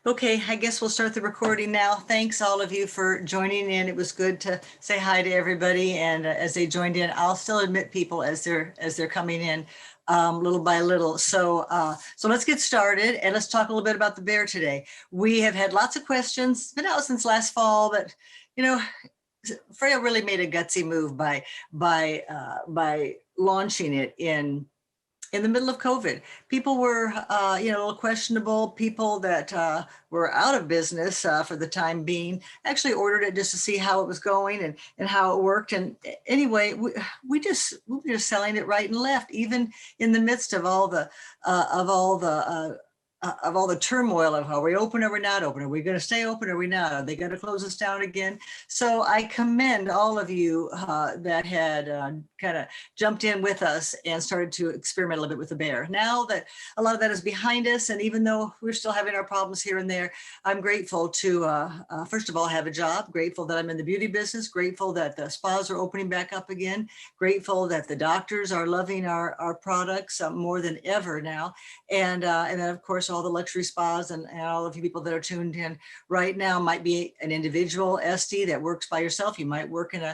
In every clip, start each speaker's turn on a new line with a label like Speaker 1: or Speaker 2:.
Speaker 1: Okay, I guess we'll start the recording now. Thanks all of you for joining in. It was good to say hi to everybody, and as they joined in, I'll still admit people as they're coming in, little by little. So let's get started and let's talk a little bit about the bear today. We have had lots of questions. It's been out since last fall, but you know, FOREO really made a gutsy move by launching it in the middle of COVID. People were, a little questionable. People that were out of business for the time being actually ordered it just to see how it was going and how it worked. And anyway, we were just selling it right and left, even in the midst of all the turmoil of are we open or we're not open? Are we going to stay open or are we not? Are they going to close us down again? So I commend all of you that had kind of jumped in with us and started to experiment a little bit with the bear. Now that a lot of that is behind us, and even though we're still having our problems here and there, I'm grateful to, first of all, have a job, grateful that I'm in the beauty business, grateful that the spas are opening back up again, grateful that the doctors are loving our products more than ever now. And then, of course, all the luxury spas and all of you people that are tuned in right now might be an individual SD that works by yourself. You might work in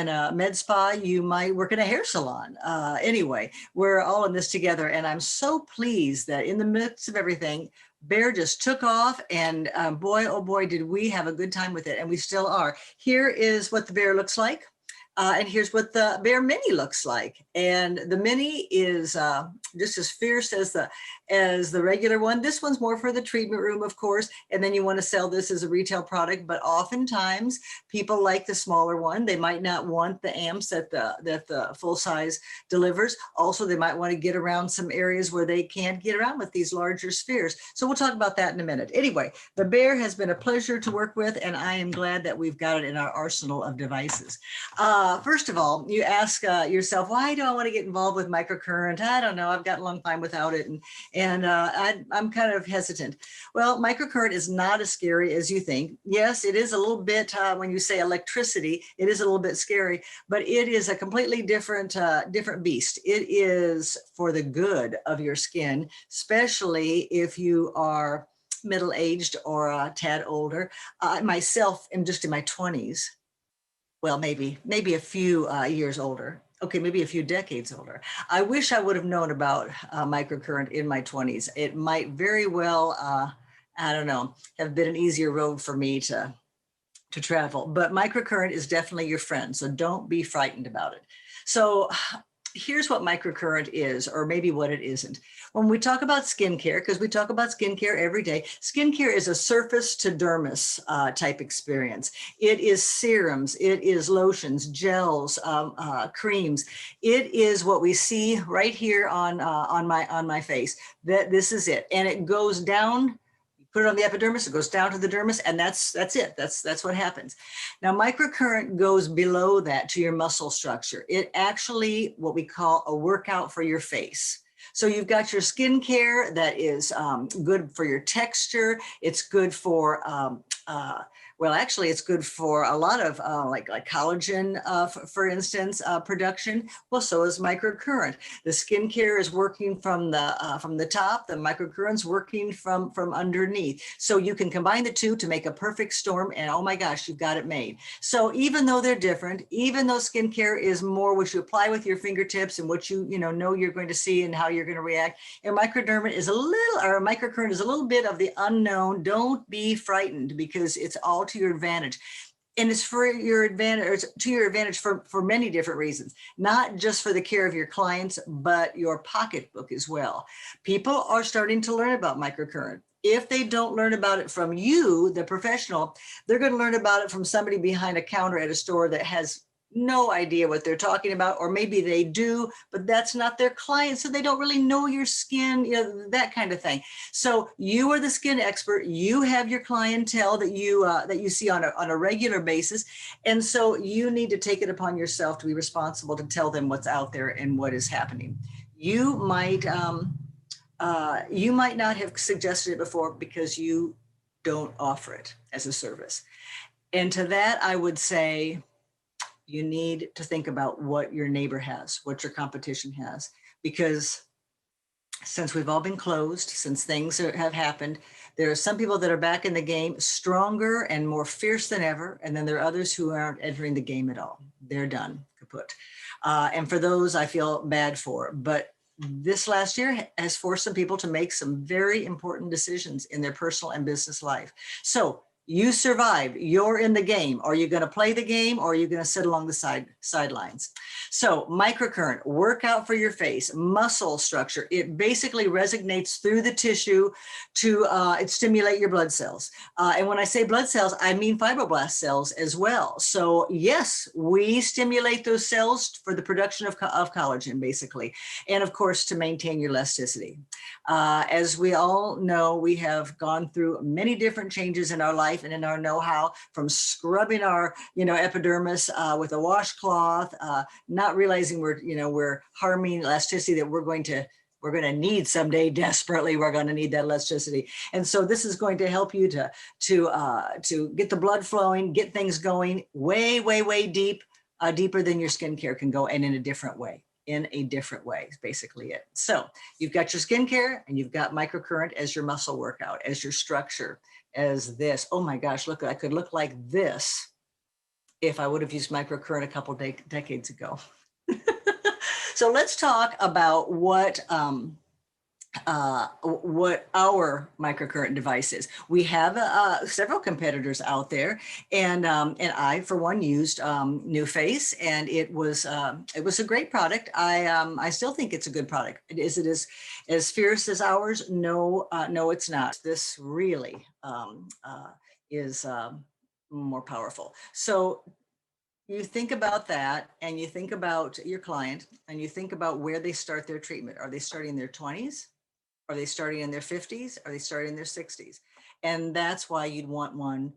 Speaker 1: a med spa. You might work in a hair salon. Anyway, we're all in this together. And I'm so pleased that in the midst of everything, Bear just took off, and boy, oh boy, did we have a good time with it. And we still are. Here is what the bear looks like. And here's what the Bear Mini looks like. And the Mini is just as fierce as the regular one. This one's more for the treatment room, of course, and then you want to sell this as a retail product. But oftentimes people like the smaller one. They might not want the amps that the full size delivers. Also, they might want to get around some areas where they can't get around with these larger spheres. So we'll talk about that in a minute. Anyway, the Bear has been a pleasure to work with, and I am glad that we've got it in our arsenal of devices. First of all, you ask yourself, why do I want to get involved with microcurrent? I don't know. I've got a long time without it, and I'm kind of hesitant. Well, microcurrent is not as scary as you think. Yes, it is a little bit, when you say electricity, it is a little bit scary, but it is a completely different beast. It is for the good of your skin, especially if you are middle-aged or a tad older. Myself, am just in my 20s. Well, maybe a few years older. Okay, maybe a few decades older. I wish I would have known about microcurrent in my 20s. It might very well, I don't know, have been an easier road for me to travel. But microcurrent is definitely your friend, so don't be frightened about it. So here's what microcurrent is, or maybe what it isn't. When we talk about skincare, because we talk about skincare every day, skincare is a surface to dermis type experience. It is serums, it is lotions, gels, creams. It is what we see right here on my face. This is it, and it goes down. Put it on the epidermis, it goes down to the dermis, and that's it. That's what happens. Now, microcurrent goes below that to your muscle structure. It actually, what we call a workout for your face. So you've got your skincare that is good for your texture. It's good for well, actually, it's good for a lot of like collagen, for instance, production. Well, so is microcurrent. The skincare is working from the top. The microcurrent's working from underneath. So you can combine the two to make a perfect storm. And oh my gosh, you've got it made. So even though they're different, even though skincare is more what you apply with your fingertips and what you know you're going to see and how you're going to react, and microcurrent is a little bit of the unknown. Don't be frightened, because it's all to your advantage. And it's for your advantage, to your advantage for many different reasons, not just for the care of your clients, but your pocketbook as well. People are starting to learn about microcurrent. If they don't learn about it from you, the professional, they're going to learn about it from somebody behind a counter at a store that has no idea what they're talking about, or maybe they do, but that's not their client, so they don't really know your skin, that kind of thing. So you are the skin expert. You have your clientele that you see on a regular basis, and so you need to take it upon yourself to be responsible to tell them what's out there and what is happening. You might not have suggested it before because you don't offer it as a service, and to that I would say, you need to think about what your neighbor has, what your competition has, because since we've all been closed, since things have happened, There are some people that are back in the game stronger and more fierce than ever. And then there are others who aren't entering the game at all. They're done, kaput. And for those I feel bad for, but this last year has forced some people to make some very important decisions in their personal and business life. So you survive, you're in the game. Are you going to play the game, or are you going to sit along the sidelines? So microcurrent, workout for your face, muscle structure. It basically resonates through the tissue to stimulate your blood cells. And when I say blood cells, I mean fibroblast cells as well. So yes, we stimulate those cells for the production of collagen, basically. And of course, to maintain your elasticity. As we all know, we have gone through many different changes in our life and in our know-how, from scrubbing our, epidermis with a washcloth, not realizing we're harming elasticity that we're going to need someday desperately. We're going to need that elasticity. And so this is going to help you to get the blood flowing, get things going way, way, way deep, deeper than your skincare can go, and in a different way. Is basically it. So you've got your skincare and you've got microcurrent as your muscle workout, as your structure, as this. Oh my gosh, look, I could look like this if I would have used microcurrent a couple decades ago. So let's talk about what our microcurrent device is. We have several competitors out there, and I, for one, used New Face, and it was a great product. I still think it's a good product. Is it as fierce as ours? No, no, it's not. This really is more powerful. So you think about that, and you think about your client, and you think about where they start their treatment. Are they starting in their 20s? Are they starting in their 50s? Are they starting in their 60s? And that's why you'd want one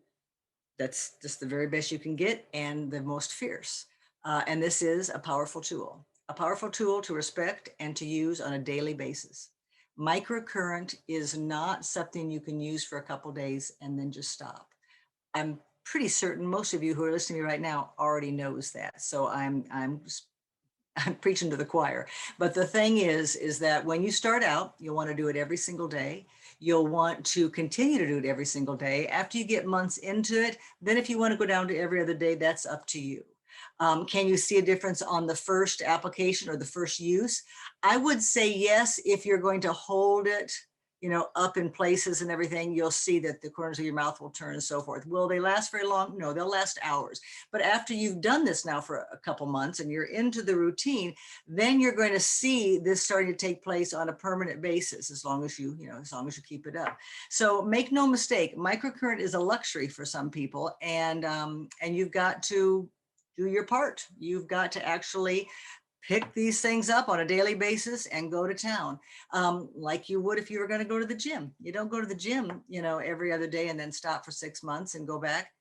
Speaker 1: that's just the very best you can get and the most fierce. And this is a powerful tool to respect and to use on a daily basis. Microcurrent is not something you can use for a couple days and then just stop. I'm pretty certain most of you who are listening to me right now already knows that. So I'm preaching to the choir. But the thing is that when you start out, you'll want to do it every single day. You'll want to continue to do it every single day. After you get months into it, then if you want to go down to every other day, that's up to you. Can you see a difference on the first application or the first use? I would say yes. If you're going to hold it, up in places and everything, you'll see that the corners of your mouth will turn and so forth. Will they last very long? No, they'll last hours. But after you've done this now for a couple months and you're into the routine, then you're going to see this starting to take place on a permanent basis, as long as you keep it up. So make no mistake, microcurrent is a luxury for some people, and you've got to do your part. You've got to actually pick these things up on a daily basis and go to town, like you would if you were going to go to the gym. You don't go to the gym, every other day and then stop for 6 months and go back.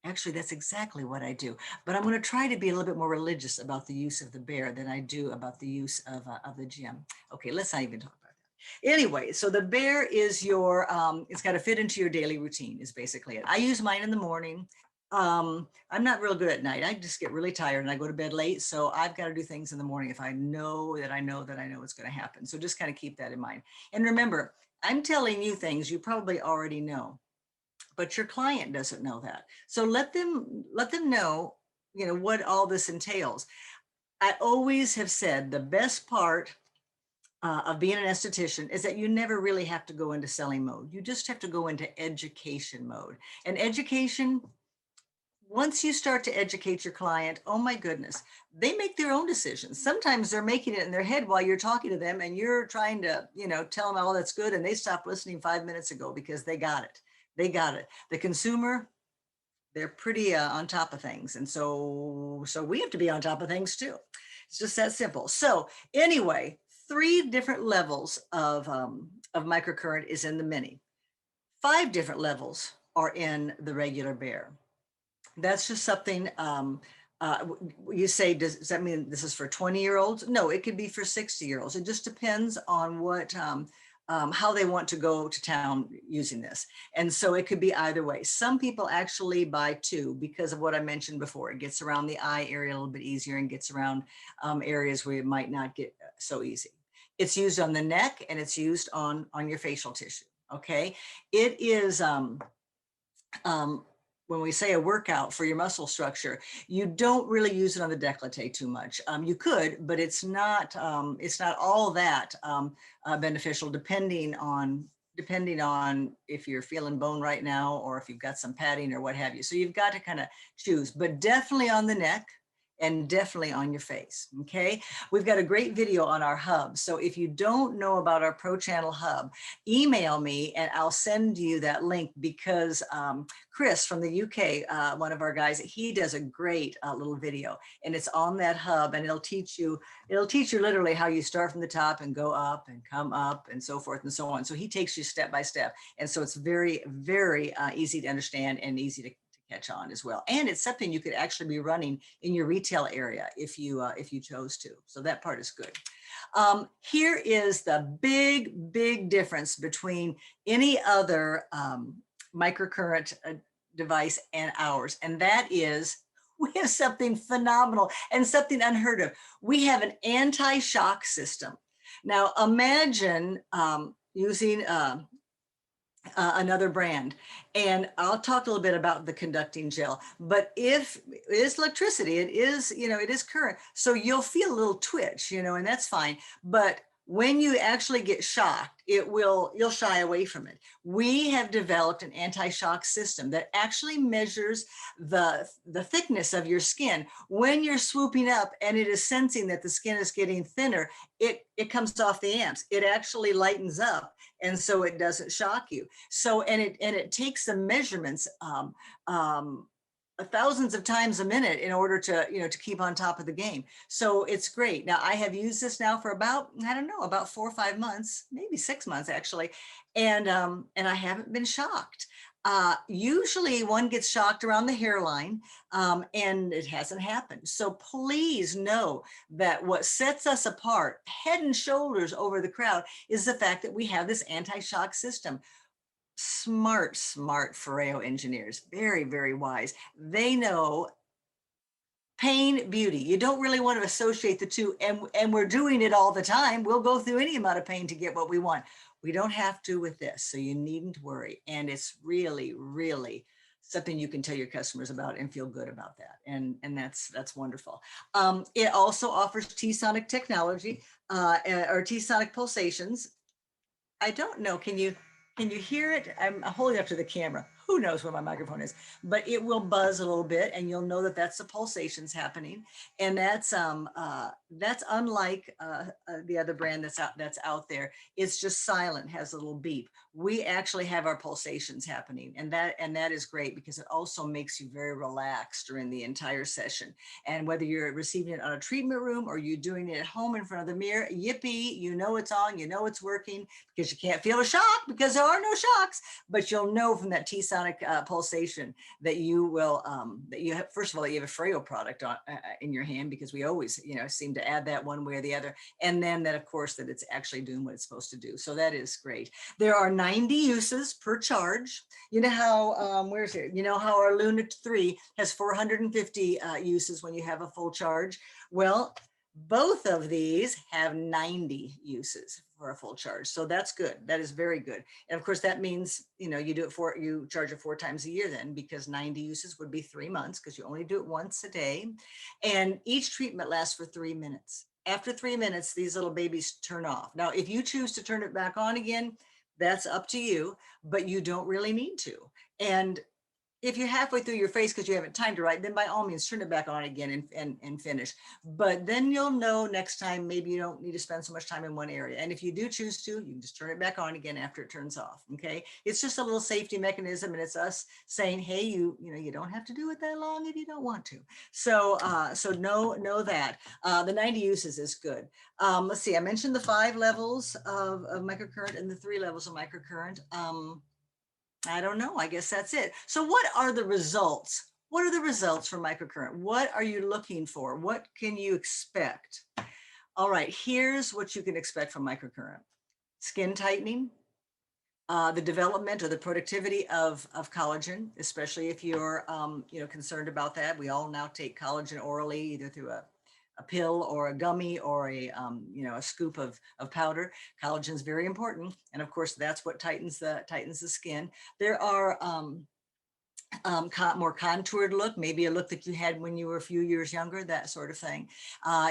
Speaker 1: Actually, that's exactly what I do. But I'm going to try to be a little bit more religious about the use of the bear than I do about the use of the gym. Okay, let's not even talk about that. Anyway, so the bear is your, it's got to fit into your daily routine is basically it. I use mine in the morning. I'm not real good at night. I just get really tired and I go to bed late. So I've got to do things in the morning if I know that I know it's going to happen. So just kind of keep that in mind. And remember, I'm telling you things you probably already know, but your client doesn't know that. So let them know, what all this entails. I always have said the best part of being an esthetician is that you never really have to go into selling mode. You just have to go into education mode. And education, once you start to educate your client, oh my goodness, they make their own decisions. Sometimes they're making it in their head while you're talking to them and you're trying to, tell them, oh, that's good. And they stopped listening 5 minutes ago because they got it. The consumer, they're pretty on top of things. And so we have to be on top of things too. It's just that simple. So anyway, 3 different levels of microcurrent is in the mini. 5 different levels are in the regular bear. That's just something you say, does that mean this is for 20-year-olds? No, it could be for 60-year-olds. It just depends on what, how they want to go to town using this. And so it could be either way. Some people actually buy 2 because of what I mentioned before. It gets around the eye area a little bit easier and gets around areas where it might not get so easy. It's used on the neck and it's used on your facial tissue. Okay. It is, um, when we say a workout for your muscle structure, you don't really use it on the décolleté too much. You could, but it's not all that beneficial, depending on if you're feeling bone right now or if you've got some padding or what have you. So you've got to kind of choose, but definitely on the neck and definitely on your face. Okay. We've got a great video on our hub. So if you don't know about our Pro Channel hub, email me and I'll send you that link, because Chris from the UK, one of our guys, he does a great little video, and it's on that hub, and it'll teach you literally how you start from the top and go up and come up and so forth and so on. So he takes you step by step. And so it's very, very easy to understand and easy to catch on as well. And it's something you could actually be running in your retail area if you chose to. So that part is good. Here is the big difference between any other microcurrent device and ours. And that is, we have something phenomenal and something unheard of. We have an anti-shock system. Now imagine using another brand, and I'll talk a little bit about the conducting gel, but if it is electricity, it is, it is current, so you'll feel a little twitch, and that's fine. But when you actually get shocked, you'll shy away from it. We have developed an anti-shock system that actually measures the thickness of your skin. When you're swooping up and it is sensing that the skin is getting thinner, it comes off the amps. It actually lightens up, and so it doesn't shock you. So, and it takes the measurements thousands of times a minute in order to to keep on top of the game. So it's great. Now I have used this now for about, I don't know, about 4 or 5 months, maybe 6 months actually, and I haven't been shocked. Usually one gets shocked around the hairline, and it hasn't happened. So please know that what sets us apart head and shoulders over the crowd is the fact that we have this anti-shock system. Smart FOREO engineers, very wise. They know pain, beauty. You don't really want to associate the two, and we're doing it all the time. We'll go through any amount of pain to get what we want. We don't have to with this, so you needn't worry. And it's really something you can tell your customers about and feel good about that. And that's wonderful. It also offers T-sonic technology, or T-sonic pulsations. I don't know. Can you hear it? I'm holding up to the camera. Who knows where my microphone is, but it will buzz a little bit, and you'll know that that's the pulsations happening. And that's unlike the other brand that's out there. It's just silent, has a little beep. We actually have our pulsations happening, and that is great, because it also makes you very relaxed during the entire session. And whether you're receiving it on a treatment room or you're doing it at home in front of the mirror, yippee, you know it's on, you know it's working, because you can't feel a shock because there are no shocks, but you'll know from that T-sonic pulsation that you will, that you have, first of all, that you have a FOREO product on in your hand, because we always, seem to add that one way or the other. And then that, of course, that it's actually doing what it's supposed to do. So that is great. There are 90 uses per charge. You know how, where's it? You know how our Luna 3 has 450 uses when you have a full charge? Well, both of these have 90 uses for a full charge. So that's good. That is very good. And of course, that means, you charge it 4 times a year then, because 90 uses would be 3 months, because you only do it once a day. And each treatment lasts for 3 minutes. After 3 minutes, these little babies turn off. Now, if you choose to turn it back on again, that's up to you, but you don't really need to. And if you're halfway through your face because you haven't time to write, then by all means turn it back on again and finish. But then you'll know next time, maybe you don't need to spend so much time in one area. And if you do choose to, you can just turn it back on again after it turns off. Okay. It's just a little safety mechanism, and it's us saying, hey, you don't have to do it that long if you don't want to. So, know that. The 90 uses is good. Let's see, I mentioned the 5 levels of microcurrent and the 3 levels of microcurrent. I don't know. I guess that's it. So what are the results? What are the results for microcurrent? What are you looking for? What can you expect? All right, here's what you can expect from microcurrent. Skin tightening, the development or the productivity of collagen, especially if you're concerned about that. We all now take collagen orally, either through a pill or a gummy or a a scoop of powder. Collagen is very important, and of course that's what tightens the skin. There are more contoured look, maybe a look that you had when you were a few years younger, that sort of thing.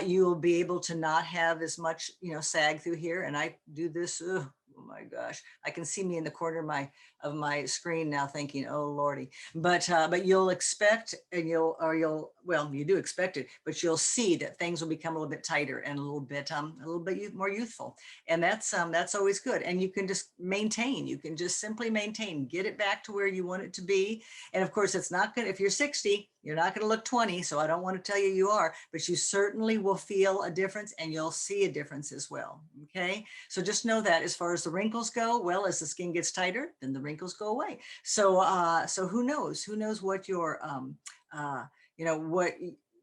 Speaker 1: You'll be able to not have as much, sag through here. And I do this, oh my gosh, I can see me in the corner of my screen now thinking, oh Lordy, but you'll expect, and well, you do expect it, but you'll see that things will become a little bit tighter and a little bit more youthful. And that's always good. And you can just simply maintain, get it back to where you want it to be. And of course, it's not good if you're 60, you're not going to look 20. So I don't want to tell you you are, but you certainly will feel a difference, and you'll see a difference as well. Okay. So just know that as far as the wrinkles go, well, as the skin gets tighter, then the wrinkles go away. So, so who knows what your,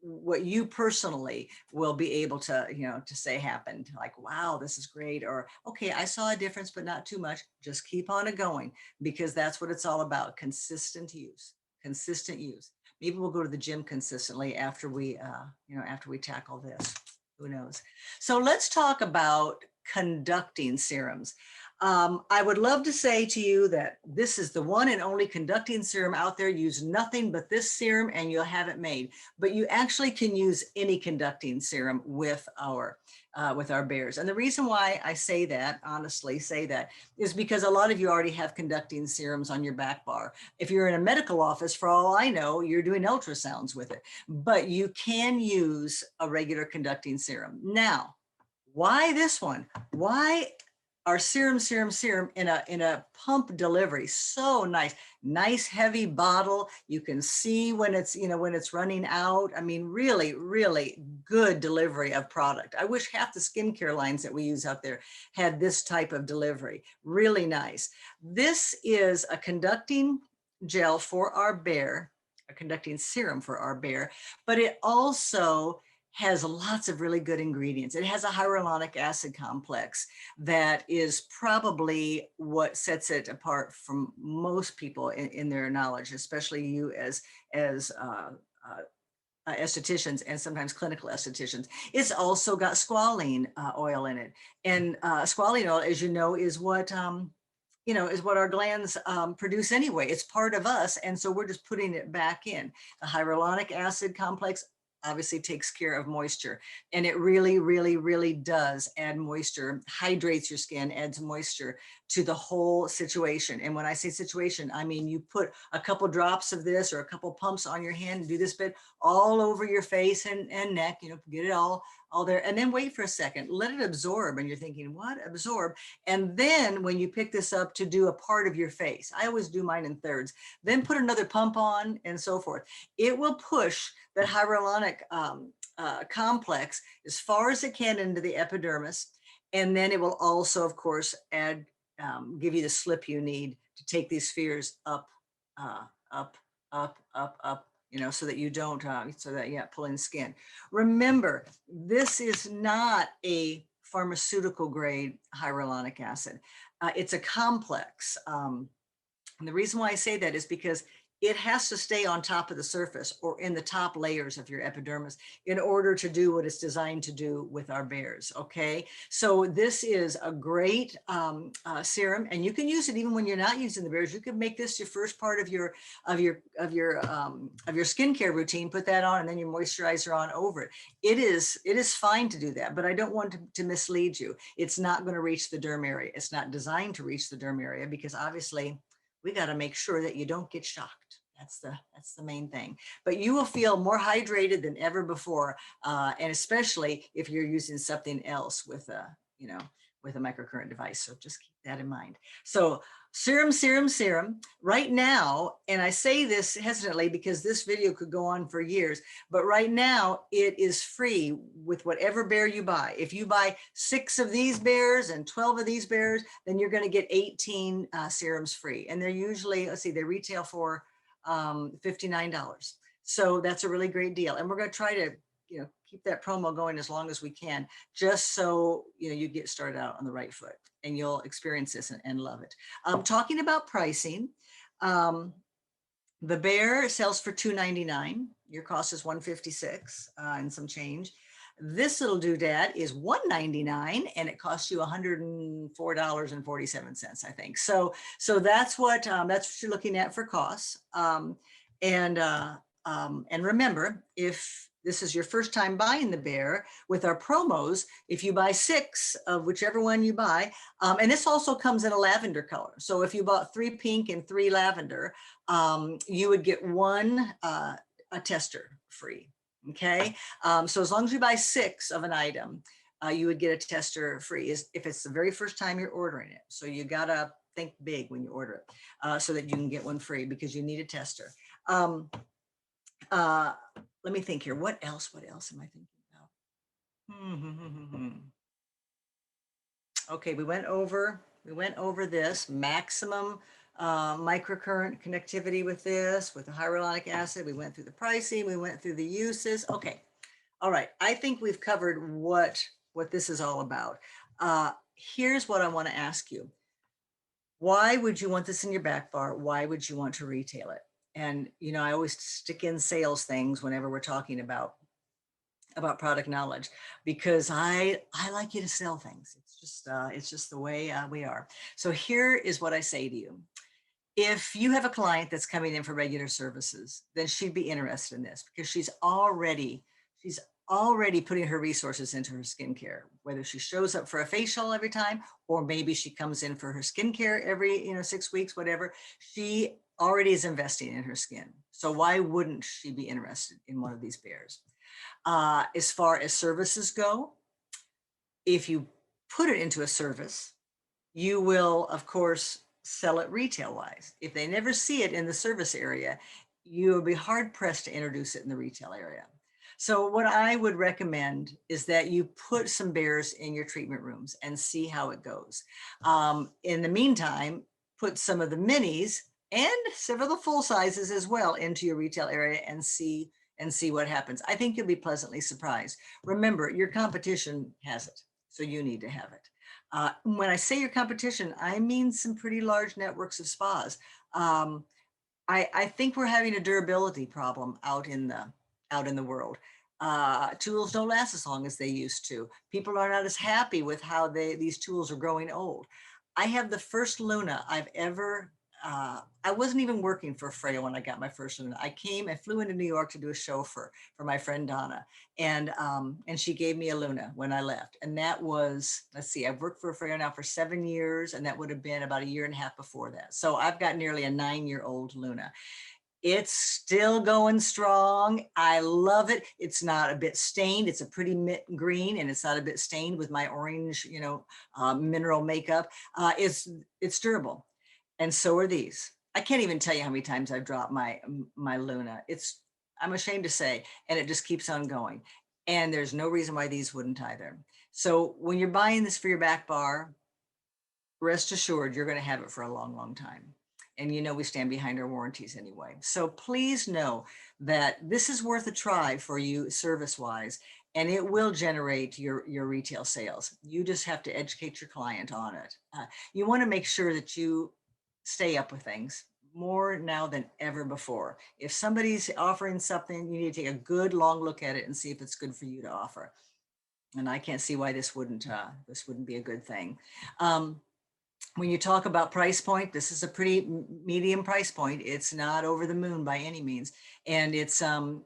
Speaker 1: what you personally will be able to, to say happened, like, wow, this is great. Or, okay, I saw a difference, but not too much. Just keep on it going, because that's what it's all about. Consistent use. Maybe we'll go to the gym consistently after we tackle this. Who knows? So let's talk about conducting serums. I would love to say to you that this is the one and only conducting serum out there. Use nothing but this serum and you'll have it made. But you actually can use any conducting serum with our bears. And the reason why I say that, honestly say that, is because a lot of you already have conducting serums on your back bar. If you're in a medical office, for all I know, you're doing ultrasounds with it. But you can use a regular conducting serum. Now, why this one? Why our serum in a pump delivery? So nice heavy bottle. You can see when it's running out. I mean, really, really good delivery of product. I wish half the skincare lines that we use out there had this type of delivery. Really nice. This is a conducting gel for our bear, a conducting serum for our bear, but it also has lots of really good ingredients. It has a hyaluronic acid complex that is probably what sets it apart from most people in their knowledge, especially you as estheticians and sometimes clinical estheticians. It's also got squalene oil in it. And squalene oil, as you know, is what is what our glands produce anyway. It's part of us. And so we're just putting it back in. The hyaluronic acid complex obviously takes care of moisture, and it really, really, really does add moisture, hydrates your skin, adds moisture to the whole situation. And when I say situation, I mean, you put a couple drops of this or a couple pumps on your hand, do this bit all over your face and neck, get it all there, and then wait for a second, let it absorb. And you're thinking, what? Absorb. And then when you pick this up to do a part of your face, I always do mine in thirds, then put another pump on and so forth. It will push that hyaluronic complex as far as it can into the epidermis. And then it will also, of course, give you the slip you need to take these spheres up, up, so that you don't, pulling skin. Remember, this is not a pharmaceutical grade hyaluronic acid. It's a complex. And the reason why I say that is because it has to stay on top of the surface or in the top layers of your epidermis in order to do what it's designed to do with our bears. Okay, so this is a great serum, and you can use it even when you're not using the bears. You could make this your first part of your skincare routine. Put that on, and then your moisturizer on over it. It is fine to do that, but I don't want to mislead you. It's not going to reach the derm area. It's not designed to reach the derm area, because obviously we got to make sure that you don't get shocked. That's the main thing. But you will feel more hydrated than ever before, and especially if you're using something else with a microcurrent device. So just keep that in mind. So serum right now, and I say this hesitantly because this video could go on for years, but right now it is free with whatever bear you buy. If you buy 6 of these bears and 12 of these bears, then you're going to get 18 serums free. And they're usually, they retail for $59. So that's a really great deal. And we're going to try to, keep that promo going as long as we can, just so, you get started out on the right foot, and you'll experience this and love it. Talking about pricing, the bear sells for $299. Your cost is $156 and some change. This little doodad is $199 and it costs you $104.47, I think. So that's what you're looking at for costs. And remember, if this is your first time buying the bear, with our promos, if you buy 6 of whichever one you buy, and this also comes in a lavender color. So if you bought 3 pink and 3 lavender, you would get 1 a tester free. Okay, so as long as you buy 6 of an item, you would get a tester free if it's the very first time you're ordering it. So you gotta think big when you order it, so that you can get one free, because you need a tester. Let me think here. What else am I thinking about? Okay, we went over this maximum microcurrent connectivity with this, with the hyaluronic acid. We went through the pricing, we went through the uses. Okay, all right. I think we've covered what this is all about. Here's what I want to ask you. Why would you want this in your back bar? Why would you want to retail it? And, you know, I always stick in sales things whenever we're talking about product knowledge, because I like you to sell things. It's just the way we are. So here is what I say to you. If you have a client that's coming in for regular services, then she'd be interested in this, because she's already putting her resources into her skincare, whether she shows up for a facial every time, or maybe she comes in for her skincare every 6 weeks, whatever. She already is investing in her skin. So why wouldn't she be interested in one of these bears? As far as services go, if you put it into a service, you will, of course, sell it retail wise. If they never see it in the service area, you'll be hard pressed to introduce it in the retail area. So what I would recommend is that you put some bears in your treatment rooms and see how it goes. In the meantime, put some of the minis and several of the full sizes as well into your retail area and see what happens. I think you'll be pleasantly surprised. Remember, your competition has it, so you need to have it. When I say your competition, I mean some pretty large networks of spas. I think we're having a durability problem out in the world. Tools don't last as long as they used to. People are not as happy with how these tools are growing old. I have the first Luna I've ever. I wasn't even working for FOREO when I got my first Luna. I flew into New York to do a show for my friend Donna, and she gave me a Luna when I left. And that was, let's see, I've worked for FOREO now for 7 years, and that would have been about 1.5 years before that. So I've got nearly a 9-year-old Luna. It's still going strong. I love it. It's not a bit stained. It's a pretty mint green, and it's not a bit stained with my orange, mineral makeup. It's durable. And so are these. I can't even tell you how many times I've dropped my Luna. I'm ashamed to say, and it just keeps on going. And there's no reason why these wouldn't either. So when you're buying this for your back bar, rest assured you're going to have it for a long, long time. And we stand behind our warranties anyway. So please know that this is worth a try for you service-wise, and it will generate your retail sales. You just have to educate your client on it. You want to make sure that you stay up with things more now than ever before. If somebody's offering something, you need to take a good long look at it and see if it's good for you to offer. And I can't see why this wouldn't be a good thing. When you talk about price point, this is a pretty medium price point. It's not over the moon by any means. And it's a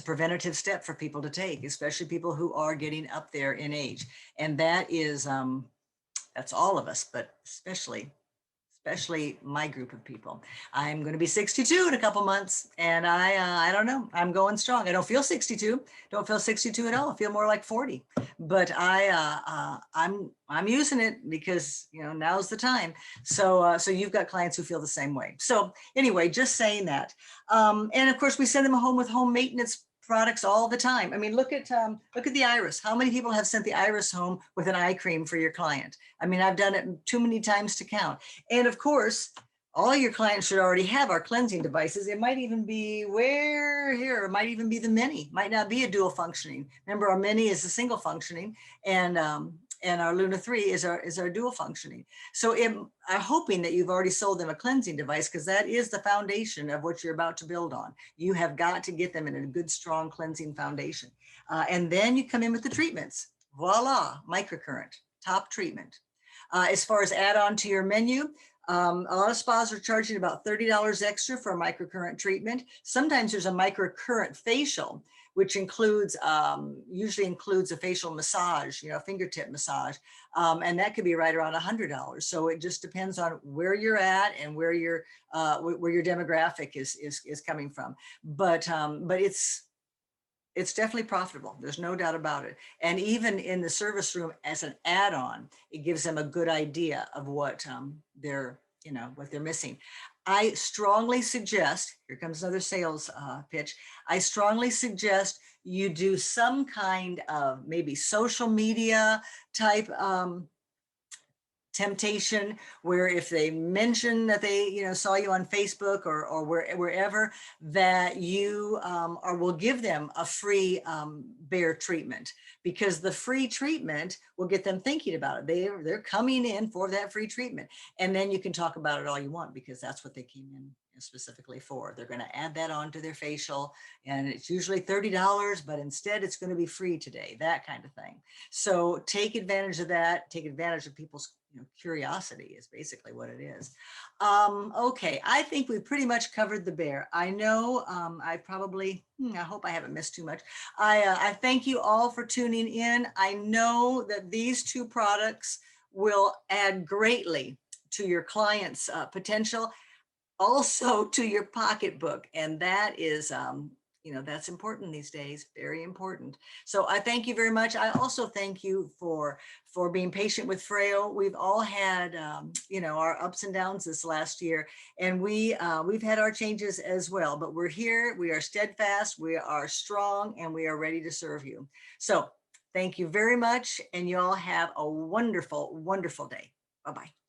Speaker 1: preventative step for people to take, especially people who are getting up there in age. And that is, that's all of us, but especially my group of people. I'm going to be 62 in a couple months, and I don't know. I'm going strong. I don't feel 62. Don't feel 62 at all. I feel more like 40. But I'm using it because now's the time. So you've got clients who feel the same way. So anyway, just saying that. And of course, we send them home with home maintenance products all the time. I mean, look at the iris. How many people have sent the iris home with an eye cream for your client? I mean, I've done it too many times to count. And of course, all your clients should already have our cleansing devices. It might even be it might even be the mini. Might not be a dual functioning. Remember, our mini is a single functioning, and our Luna 3 is our dual functioning. So I'm hoping that you've already sold them a cleansing device, because that is the foundation of what you're about to build on. You have got to get them in a good, strong cleansing foundation. And then you come in with the treatments. Voila, microcurrent, top treatment. As far as add-on to your menu, a lot of spas are charging about $30 extra for a microcurrent treatment. Sometimes there's a microcurrent facial, which includes, usually includes a facial massage, fingertip massage. And that could be right around $100. So it just depends on where you're at and where your demographic is coming from. But it's definitely profitable. There's no doubt about it. And even in the service room as an add-on, it gives them a good idea of what what they're missing. I strongly suggest, here comes another sales pitch. I strongly suggest you do some kind of maybe social media type temptation, where if they mention that they saw you on Facebook or wherever, that you or will give them a free bear treatment, because the free treatment will get them thinking about it. They're coming in for that free treatment, and then you can talk about it all you want, because that's what they came in specifically for. They're going to add that on to their facial, and it's usually $30, but instead it's going to be free today, that kind of thing. So take advantage of that. Take advantage of people's curiosity is basically what it is. Okay, I think we pretty much covered the bear. I know I probably, I hope I haven't missed too much. I thank you all for tuning in. I know that these two products will add greatly to your clients' potential, also to your pocketbook. And that is, that's important these days, very important. So I thank you very much. I also thank you for being patient with FOREO. We've all had, our ups and downs this last year, and we've had our changes as well, but we're here, we are steadfast, we are strong, and we are ready to serve you. So thank you very much. And you all have a wonderful, wonderful day. Bye-bye.